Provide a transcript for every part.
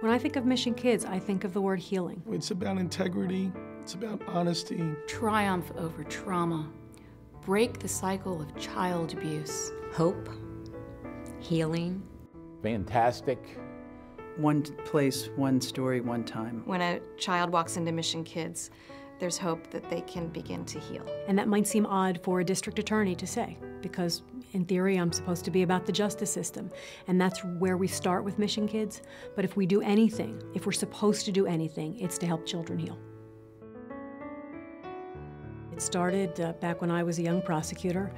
When I think of Mission Kids, I think of the word healing. It's about integrity, it's about honesty. Triumph over trauma. Break the cycle of child abuse. Hope, healing. Fantastic. One place, one story, one time. When a child walks into Mission Kids, there's hope that they can begin to heal. And that might seem odd for a district attorney to say, because in theory I'm supposed to be about the justice system, and that's where we start with Mission Kids. But if we do anything, if we're supposed to do anything, it's to help children heal. It started back when I was a young prosecutor,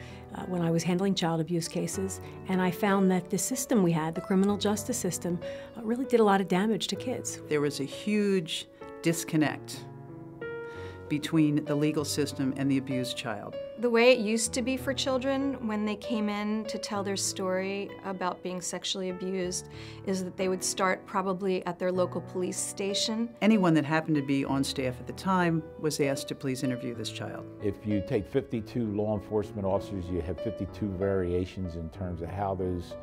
when I was handling child abuse cases, and I found that the system we had, the criminal justice system, really did a lot of damage to kids. There was a huge disconnect between the legal system and the abused child. The way it used to be for children when they came in to tell their story about being sexually abused is that they would start probably at their local police station. Anyone that happened to be on staff at the time was asked to please interview this child. If you take 52 law enforcement officers, you have 52 variations in terms of how those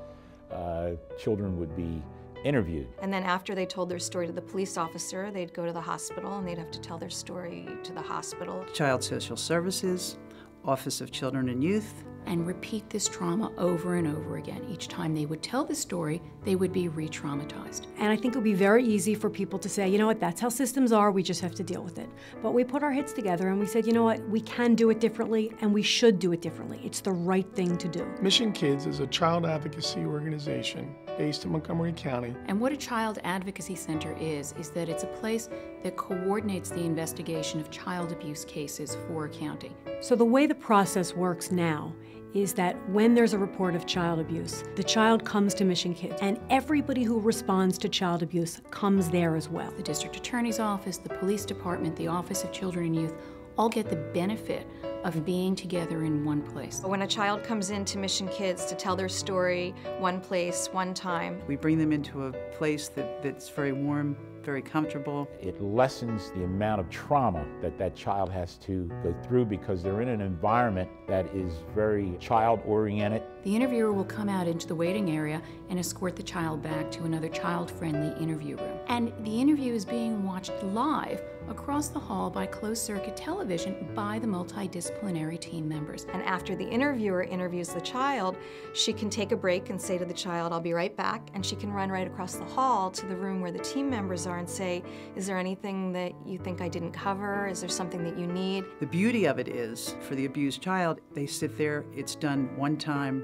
children would be interviewed. And then after they told their story to the police officer, they'd go to the hospital and they'd have to tell their story to the hospital. Child Social Services, Office of Children and Youth. And repeat this trauma over and over again. Each time they would tell the story, they would be re-traumatized. And I think it would be very easy for people to say, you know what, that's how systems are, we just have to deal with it. But we put our heads together and we said, you know what, we can do it differently and we should do it differently. It's the right thing to do. Mission Kids is a child advocacy organization based in Montgomery County. And what a Child Advocacy Center is that it's a place that coordinates the investigation of child abuse cases for a county. So the way the process works now is that when there's a report of child abuse, the child comes to Mission Kids, and everybody who responds to child abuse comes there as well. The district attorney's office, the police department, the Office of Children and Youth all get the benefit of being together in one place. When a child comes into Mission Kids to tell their story, one place, one time. We bring them into a place that's very warm, very comfortable. It lessens the amount of trauma that that child has to go through because they're in an environment that is very child-oriented. The interviewer will come out into the waiting area and escort the child back to another child-friendly interview room. And the interview is being watched live across the hall by closed-circuit television by the multidisciplinary team members. And after the interviewer interviews the child, she can take a break and say to the child, I'll be right back, and she can run right across the hall to the room where the team members are and say, is there anything that you think I didn't cover? Is there something that you need? The beauty of it is, for the abused child, they sit there, it's done one time,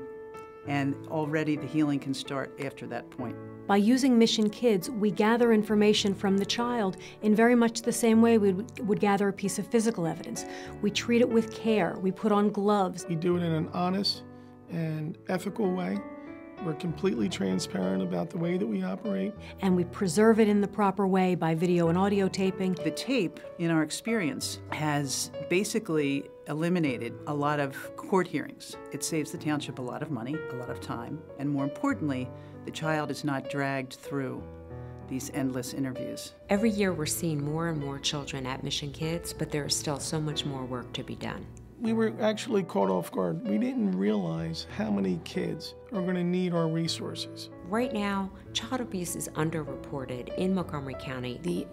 and already the healing can start after that point. By using Mission Kids, we gather information from the child in very much the same way we would gather a piece of physical evidence. We treat it with care. We put on gloves. We do it in an honest and ethical way. We're completely transparent about the way that we operate. And we preserve it in the proper way by video and audio taping. The tape, in our experience, has basically eliminated a lot of court hearings. It saves the township a lot of money, a lot of time, and more importantly, the child is not dragged through these endless interviews. Every year we're seeing more and more children at Mission Kids, but there is still so much more work to be done. We were actually caught off guard. We didn't realize how many kids are going to need our resources. Right now, child abuse is underreported in Montgomery County. The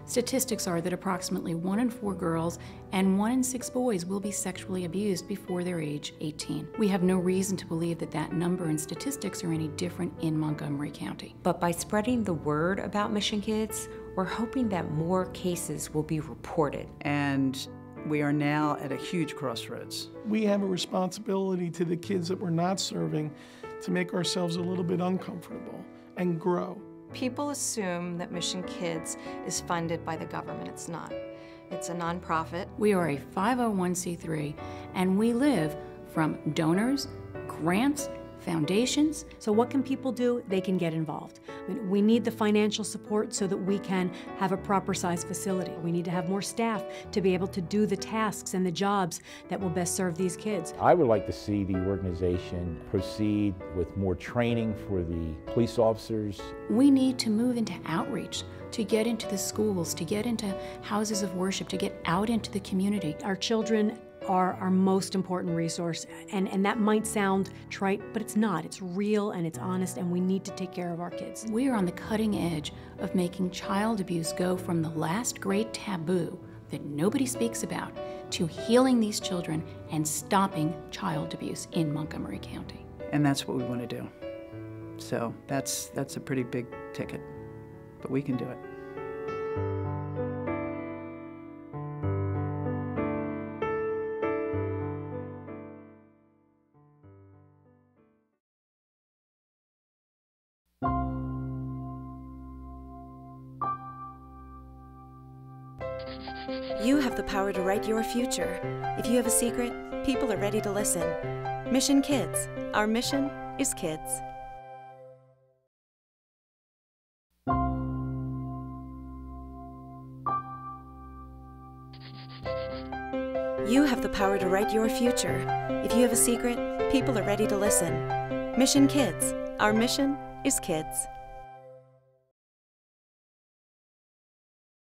statistics are that approximately 1 in 4 girls and 1 in 6 boys will be sexually abused before their age 18. We have no reason to believe that that number and statistics are any different in Montgomery County. But by spreading the word about Mission Kids, we're hoping that more cases will be reported. And we are now at a huge crossroads. We have a responsibility to the kids that we're not serving to make ourselves a little bit uncomfortable and grow. People assume that Mission Kids is funded by the government. It's not. It's a nonprofit. We are a 501c3, and we live from donors, grants, foundations. So what can people do? They can get involved. I mean, we need the financial support so that we can have a proper size facility. We need to have more staff to be able to do the tasks and the jobs that will best serve these kids. I would like to see the organization proceed with more training for the police officers. We need to move into outreach, to get into the schools, to get into houses of worship, to get out into the community. Our children are our most important resource. And that might sound trite, but it's not. It's real and it's honest, and we need to take care of our kids. We are on the cutting edge of making child abuse go from the last great taboo that nobody speaks about to healing these children and stopping child abuse in Montgomery County. And that's what we want to do. So that's a pretty big ticket, but we can do it. You have the power to write your future. If you have a secret, people are ready to listen. Mission Kids. Our mission is kids. You have the power to write your future. If you have a secret, people are ready to listen. Mission Kids. Our mission is kids.